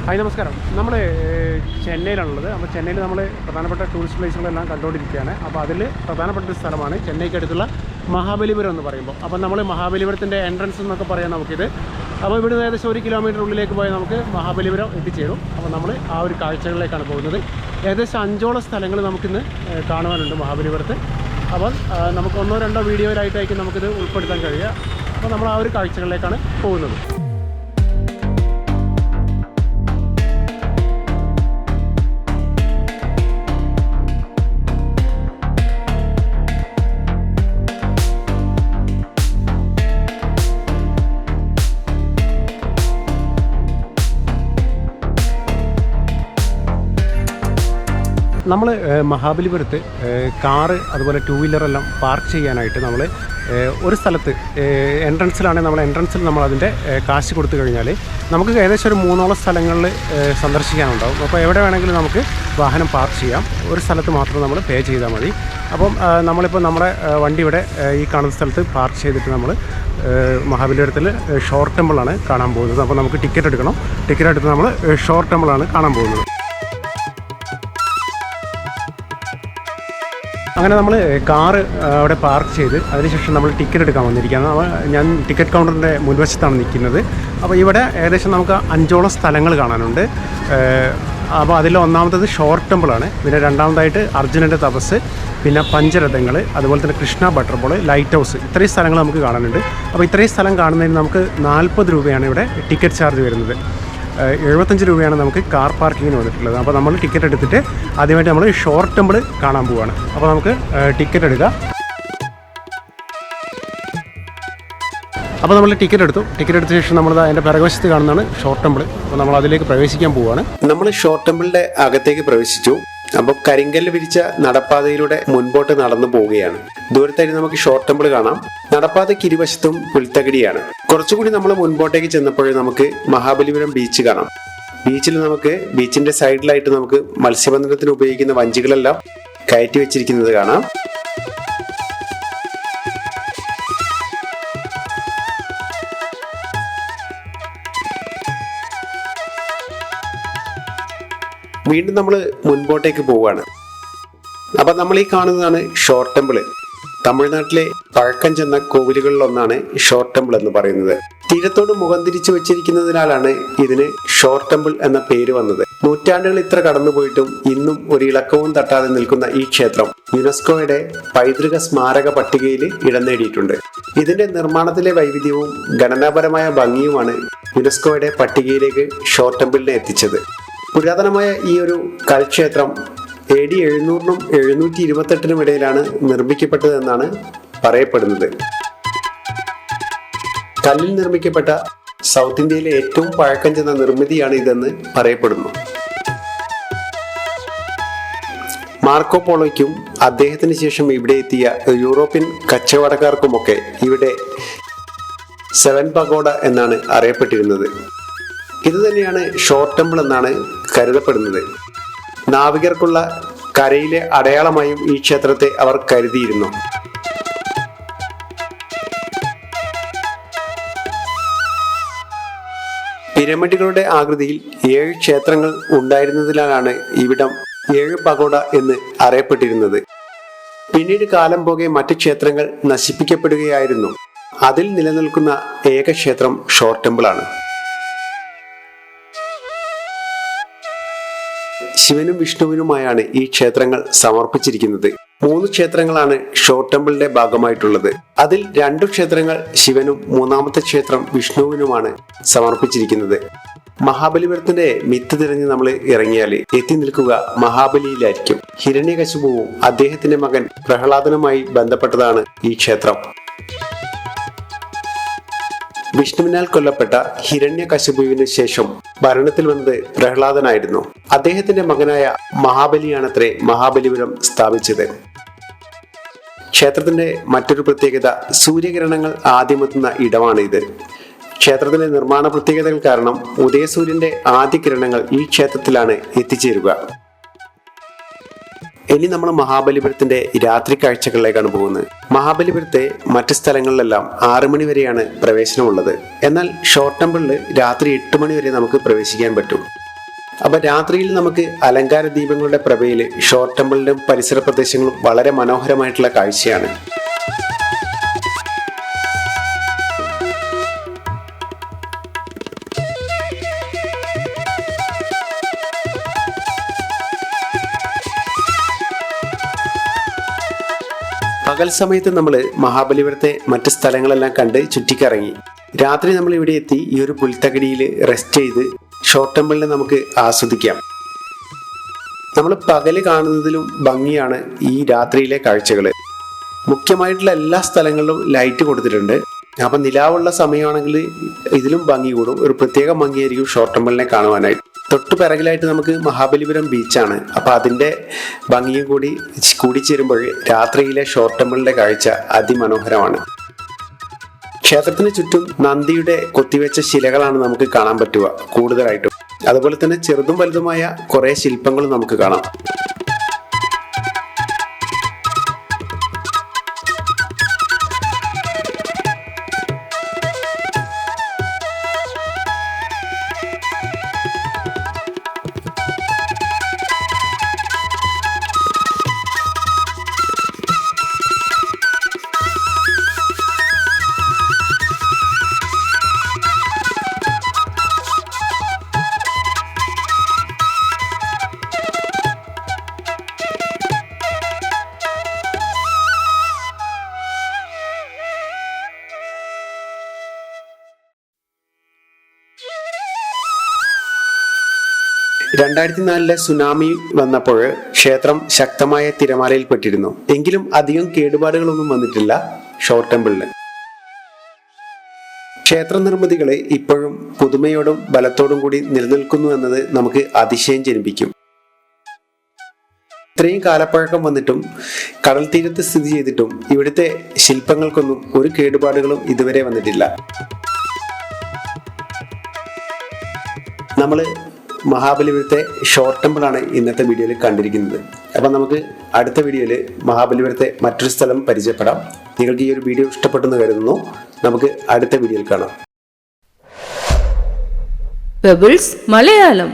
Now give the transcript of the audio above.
Hi നമസ്കാരം. നമ്മൾ ചെന്നൈയിലാണുള്ളത്. അപ്പോൾ ചെന്നൈയിൽ നമ്മൾ പ്രധാനപ്പെട്ട ടൂറിസ്റ്റ് പ്ലേസുകളെല്ലാം കണ്ടുകൊണ്ടിരിക്കുകയാണ്. അപ്പോൾ അതിൽ പ്രധാനപ്പെട്ട ഒരു സ്ഥലമാണ് ചെന്നൈക്ക് അടുത്തുള്ള മഹാബലിപുരം എന്ന് പറയുമ്പോൾ. അപ്പോൾ നമ്മൾ മഹാബലിപുരത്തിൻ്റെ എൻട്രൻസ് എന്നൊക്കെ പറയാം നമുക്കിത്. അപ്പോൾ ഇവിടുന്ന് ഏകദേശം 1 കിലോമീറ്റർ ഉള്ളിലേക്ക് പോയാൽ നമുക്ക് മഹാബലിപുരം എത്തിച്ചേരും. അപ്പോൾ നമ്മൾ ആ ഒരു കാഴ്ചകളിലേക്കാണ് പോകുന്നത്. ഏകദേശം 5ഓളം സ്ഥലങ്ങൾ നമുക്കിന്ന് കാണുവാനുണ്ട് മഹാബലിപുരത്ത്. അപ്പോൾ നമുക്ക് 1-2 വീഡിയോയിലായിട്ടായിരിക്കും നമുക്കിത് ഉൾപ്പെടുത്താൻ കഴിയുക. അപ്പോൾ നമ്മൾ ആ ഒരു കാഴ്ചകളിലേക്കാണ് പോകുന്നത്. നമ്മൾ മഹാബലിപുരത്ത് കാറ് അതുപോലെ 2 വീലറെല്ലാം പാർക്ക് ചെയ്യാനായിട്ട് നമ്മൾ ഒരു സ്ഥലത്ത് എൻട്രൻസിലാണെങ്കിൽ നമ്മൾ എൻട്രൻസിൽ നമ്മൾ അതിൻ്റെ കാശ് കൊടുത്തു കഴിഞ്ഞാൽ നമുക്ക് ഏകദേശം ഒരു 3ഓളം സ്ഥലങ്ങളിൽ സന്ദർശിക്കാനുണ്ടാവും. അപ്പോൾ എവിടെ വേണമെങ്കിലും നമുക്ക് വാഹനം പാർക്ക് ചെയ്യാം. ഒരു സ്ഥലത്ത് മാത്രം നമ്മൾ പേ ചെയ്താൽ മതി. അപ്പം നമ്മളിപ്പോൾ നമ്മുടെ വണ്ടി ഇവിടെ ഈ കാണുന്ന സ്ഥലത്ത് പാർക്ക് ചെയ്തിട്ട് നമ്മൾ മഹാബലിപുരത്തിൽ ഷോർ ടെമ്പിളാണ് കാണാൻ പോകുന്നത്. അപ്പോൾ നമുക്ക് ടിക്കറ്റ് എടുക്കണം. ടിക്കറ്റ് എടുത്ത് നമ്മൾ ഷോർ ടെമ്പിളാണ് കാണാൻ പോകുന്നത്. അങ്ങനെ നമ്മൾ കാറ് അവിടെ പാർക്ക് ചെയ്ത് അതിനുശേഷം നമ്മൾ ടിക്കറ്റ് എടുക്കാൻ വന്നിരിക്കുകയാണ്. ഞാൻ ടിക്കറ്റ് കൗണ്ടറിൻ്റെ മുൻവശത്താണ് നിൽക്കുന്നത്. അപ്പോൾ ഇവിടെ ഏകദേശം നമുക്ക് 5ഓളം സ്ഥലങ്ങൾ കാണാനുണ്ട്. അപ്പോൾ അതിൽ ഒന്നാമത്തത് ഷോർ ടെമ്പിളാണ്. പിന്നെ രണ്ടാമതായിട്ട് അർജുനൻ്റെ തപസ്, പിന്നെ പഞ്ചരഥങ്ങൾ, അതുപോലെ തന്നെ കൃഷ്ണ ബട്ടർബോൾ, ലൈറ്റ് ഹൗസ്, ഇത്രയും സ്ഥലങ്ങൾ നമുക്ക് കാണാനുണ്ട്. അപ്പോൾ ഇത്രയും സ്ഥലം കാണുന്നതിന് നമുക്ക് 40 രൂപയാണ് ഇവിടെ ടിക്കറ്റ് ചാർജ് വരുന്നത്. 75 രൂപയാണ് നമുക്ക് കാർ പാർക്കിങ്ങിന് വന്നിട്ടുള്ളത്. അപ്പോൾ നമ്മൾ ടിക്കറ്റ് എടുത്തിട്ട് ആദ്യമായിട്ട് നമ്മൾ ഷോർ ടെമ്പിൾ കാണാൻ പോവുകയാണ്. അപ്പോൾ നമുക്ക് ടിക്കറ്റ് എടുക്കാം. അപ്പോൾ നമ്മൾ ടിക്കറ്റ് എടുത്ത ശേഷം നമ്മൾ അതിൻ്റെ പിറകുവശത്ത് കാണുന്നതാണ് ഷോർ ടെമ്പിൾ. അപ്പോൾ നമ്മൾ അതിലേക്ക് പ്രവേശിക്കാൻ പോവുകയാണ്. നമ്മൾ ഷോർ ടെമ്പിളിൻ്റെ അകത്തേക്ക് പ്രവേശിച്ചു. അപ്പോൾ കരിങ്കല്ല് വിരിച്ച നടപ്പാതയിലൂടെ മുൻപോട്ട് നടന്നു പോവുകയാണ്. ദൂരത്തായിട്ട് നമുക്ക് ഷോർ ടെമ്പിൾ കാണാം. നടപ്പാതയ്ക്ക് ഇരുവശത്തും പുൽത്തകിടിയാണ്. കുറച്ചുകൂടി നമ്മൾ മുൻപോട്ടേക്ക് ചെന്നപ്പോഴേ നമുക്ക് മഹാബലിപുരം ബീച്ച് കാണാം. ബീച്ചിൽ നമുക്ക് ബീച്ചിന്റെ സൈഡിലായിട്ട് നമുക്ക് മത്സ്യബന്ധനത്തിന് ഉപയോഗിക്കുന്ന വഞ്ചികളെല്ലാം കയറ്റി വെച്ചിരിക്കുന്നത് കാണാം. വീണ്ടും നമ്മൾ മുൻപോട്ടേക്ക് പോവുകയാണ്. അപ്പം നമ്മൾ ഈ കാണുന്നതാണ് ഷോർ ടെമ്പിൾ. തമിഴ്നാട്ടിലെ പഴക്കം ചെന്ന കോവിലുകളിലൊന്നാണ് ഷോർ ടെമ്പിൾ എന്ന് പറയുന്നത്. തീരത്തോട് മുഖം തിരിച്ചു വെച്ചിരിക്കുന്നതിനാലാണ് ഇതിന് ഷോർ ടെമ്പിൾ എന്ന പേര് വന്നത്. നൂറ്റാണ്ടുകൾ ഇത്ര കടന്നുപോയിട്ടും ഇന്നും ഒരു ഇളക്കവും തട്ടാതെ നിൽക്കുന്ന ഈ ക്ഷേത്രം യുനെസ്കോയുടെ പൈതൃക സ്മാരക പട്ടികയിൽ ഇടം നേടിയിട്ടുണ്ട്. ഇതിന്റെ നിർമ്മാണത്തിലെ വൈവിധ്യവും ഘടനാപരമായ ഭംഗിയുമാണ് യുനെസ്കോയുടെ പട്ടികയിലേക്ക് ഷോർ ടെമ്പിളിനെ എത്തിച്ചത്. പുരാതനമായ ഈ ഒരു കൽക്ഷേത്രം AD 700-നും 728-നും ഇടയിലാണ് നിർമ്മിക്കപ്പെട്ടതെന്നാണ് പറയപ്പെടുന്നത്. കല്ലിൽ നിർമ്മിക്കപ്പെട്ട സൗത്ത് ഇന്ത്യയിലെ ഏറ്റവും പഴക്കം ചെന്ന നിർമ്മിതിയാണ് ഇതെന്ന് പറയപ്പെടുന്നു. മാർക്കോ പോളോയ്ക്കും അദ്ദേഹത്തിന് ശേഷം ഇവിടെ എത്തിയ യൂറോപ്യൻ കച്ചവടക്കാർക്കുമൊക്കെ ഇവിടെ 7 പഗോഡ എന്നാണ് അറിയപ്പെട്ടിരുന്നത്. ഇത് തന്നെയാണ് ഷോർ ടെമ്പിൾ എന്നാണ് കരുതപ്പെടുന്നത്. നാവികർക്കുള്ള കരയിലെ അടയാളമായും ഈ ക്ഷേത്രത്തെ അവർ കരുതിയിരുന്നു. പിരമിഡുകളുടെ ആകൃതിയിൽ 7 ക്ഷേത്രങ്ങൾ ഉണ്ടായിരുന്നതിനാലാണ് ഇവിടം 7 പഗോഡ എന്ന് അറിയപ്പെട്ടിരുന്നത്. പിന്നീട് കാലം പോകെ മറ്റ് ക്ഷേത്രങ്ങൾ നശിപ്പിക്കപ്പെടുകയായിരുന്നു. അതിൽ നിലനിൽക്കുന്ന ഏക ക്ഷേത്രം ഷോർ ടെമ്പിളാണ്. ശിവനും വിഷ്ണുവിനുമായാണ് ഈ ക്ഷേത്രങ്ങൾ സമർപ്പിച്ചിരിക്കുന്നത്. 3 ക്ഷേത്രങ്ങളാണ് ഷോർ ടെമ്പിളിന്റെ ഭാഗമായിട്ടുള്ളത്. അതിൽ 2 ക്ഷേത്രങ്ങൾ ശിവനും 3ാമത്തെ ക്ഷേത്രം വിഷ്ണുവിനുമാണ് സമർപ്പിച്ചിരിക്കുന്നത്. മഹാബലിപുരത്തിന്റെ മിത്ത് തിരഞ്ഞ് നമ്മൾ ഇറങ്ങിയാൽ എത്തി നിൽക്കുക മഹാബലിയിലായിരിക്കും. ഹിരണ്യകശിപുവും അദ്ദേഹത്തിന്റെ മകൻ പ്രഹ്ലാദനുമായി ബന്ധപ്പെട്ടതാണ് ഈ ക്ഷേത്രം. വിഷ്ണുവിനാൽ കൊല്ലപ്പെട്ട ഹിരണ്യകശിപുവിന് ശേഷം ഭരണത്തിൽ വന്നത് പ്രഹ്ലാദനായിരുന്നു. അദ്ദേഹത്തിന്റെ മകനായ മഹാബലിയാണത്രേ മഹാബലിപുരം സ്ഥാപിച്ചത്. ക്ഷേത്രത്തിന്റെ മറ്റൊരു പ്രത്യേകത സൂര്യകിരണങ്ങൾ ആദ്യമെത്തുന്ന ഇടമാണ് ഇത്. ക്ഷേത്രത്തിന്റെ നിർമ്മാണ പ്രത്യേകതകൾ കാരണം ഉദയസൂര്യന്റെ ആദ്യ കിരണങ്ങൾ ഈ ക്ഷേത്രത്തിലാണ് എത്തിച്ചേരുക. ഇനി നമ്മൾ മഹാബലിപുരത്തിന്റെ രാത്രി കാഴ്ചകളിലേക്കാണ് പോകുന്നത്. മഹാബലിപുരത്തെ മറ്റ് സ്ഥലങ്ങളിലെല്ലാം 6 മണി വരെയാണ് പ്രവേശനമുള്ളത്. എന്നാൽ ഷോർ ടെമ്പിളിൽ രാത്രി 8 മണി വരെ നമുക്ക് പ്രവേശിക്കാൻ പറ്റും. അപ്പൊ രാത്രിയിൽ നമുക്ക് അലങ്കാര ദീപങ്ങളുടെ പ്രഭയിൽ ഷോർ ടെമ്പിളിലും പരിസര പ്രദേശങ്ങളും വളരെ മനോഹരമായിട്ടുള്ള കാഴ്ചയാണ്. പകൽ സമയത്ത് നമ്മൾ മഹാബലിപുരത്തെ മറ്റ് സ്ഥലങ്ങളെല്ലാം കണ്ട് ചുറ്റിക്കറങ്ങി. രാത്രി നമ്മൾ ഇവിടെ എത്തി ഈ ഒരു പുൽത്തകടിയിൽ റെസ്റ്റ് ചെയ്ത് ഷോർ ടെമ്പിളിനെ നമുക്ക് ആസ്വദിക്കാം. നമ്മൾ പകല് കാണുന്നതിലും ഭംഗിയാണ് ഈ രാത്രിയിലെ കാഴ്ചകൾ. മുഖ്യമായിട്ടുള്ള എല്ലാ സ്ഥലങ്ങളിലും ലൈറ്റ് കൊടുത്തിട്ടുണ്ട്. അപ്പം നിലാവുള്ള സമയമാണെങ്കിൽ ഇതിലും ഭംഗി കൂടും. ഒരു പ്രത്യേക ഭംഗിയായിരിക്കും ഷോർ ടെമ്പിളിനെ കാണുവാനായിട്ട്. തൊട്ടു പിറകിലായിട്ട് നമുക്ക് മഹാബലിപുരം ബീച്ചാണ്. അപ്പം അതിൻ്റെ ഭംഗിയും കൂടിച്ചേരുമ്പോൾ രാത്രിയിലെ ഷോർ ടെമ്പിളിന്റെ കാഴ്ച അതിമനോഹരമാണ്. ക്ഷേത്രത്തിന് ചുറ്റും നന്ദിയുടെ കൊത്തിവെച്ച ശിലകളാണ് നമുക്ക് കാണാൻ പറ്റുക കൂടുതലായിട്ടും. അതുപോലെ തന്നെ ചെറുതും വലുതുമായ കുറേ ശില്പങ്ങളും നമുക്ക് കാണാം. രണ്ടായിരത്തി 4 സുനാമി വന്നപ്പോൾ ക്ഷേത്രം ശക്തമായ തിരമാലയിൽപ്പെട്ടിരുന്നു. എങ്കിലും അധികം കേടുപാടുകളൊന്നും വന്നിട്ടില്ല ഷോർ ടെമ്പിളിന്. ക്ഷേത്ര നിർമ്മിതികൾ ഇപ്പോഴും പുതുമയോടും ബലത്തോടും കൂടി നിലനിൽക്കുന്നു എന്നത് നമുക്ക് അതിശയം ജനിപ്പിക്കും. ഇത്രയും കാലപ്പഴക്കം വന്നിട്ടും കടൽ തീരത്ത് സ്ഥിതി ചെയ്തിട്ടും ഇവിടുത്തെ ശില്പങ്ങൾക്കൊന്നും ഒരു കേടുപാടുകളും ഇതുവരെ വന്നിട്ടില്ല. നമ്മൾ മഹാബലിപുരത്തെ ഷോർ ടെമ്പിളാണ് ഇന്നത്തെ വീഡിയോയിൽ കണ്ടിരിക്കുന്നത്. അപ്പം നമുക്ക് അടുത്ത വീഡിയോയിൽ മഹാബലിപുരത്തെ മറ്റൊരു സ്ഥലം പരിചയപ്പെടാം. നിങ്ങൾക്ക് ഈ ഒരു വീഡിയോ ഇഷ്ടപ്പെട്ടെന്ന് കരുതുന്നു. നമുക്ക് അടുത്ത വീഡിയോയിൽ കാണാം. പെബിൾസ് മലയാളം.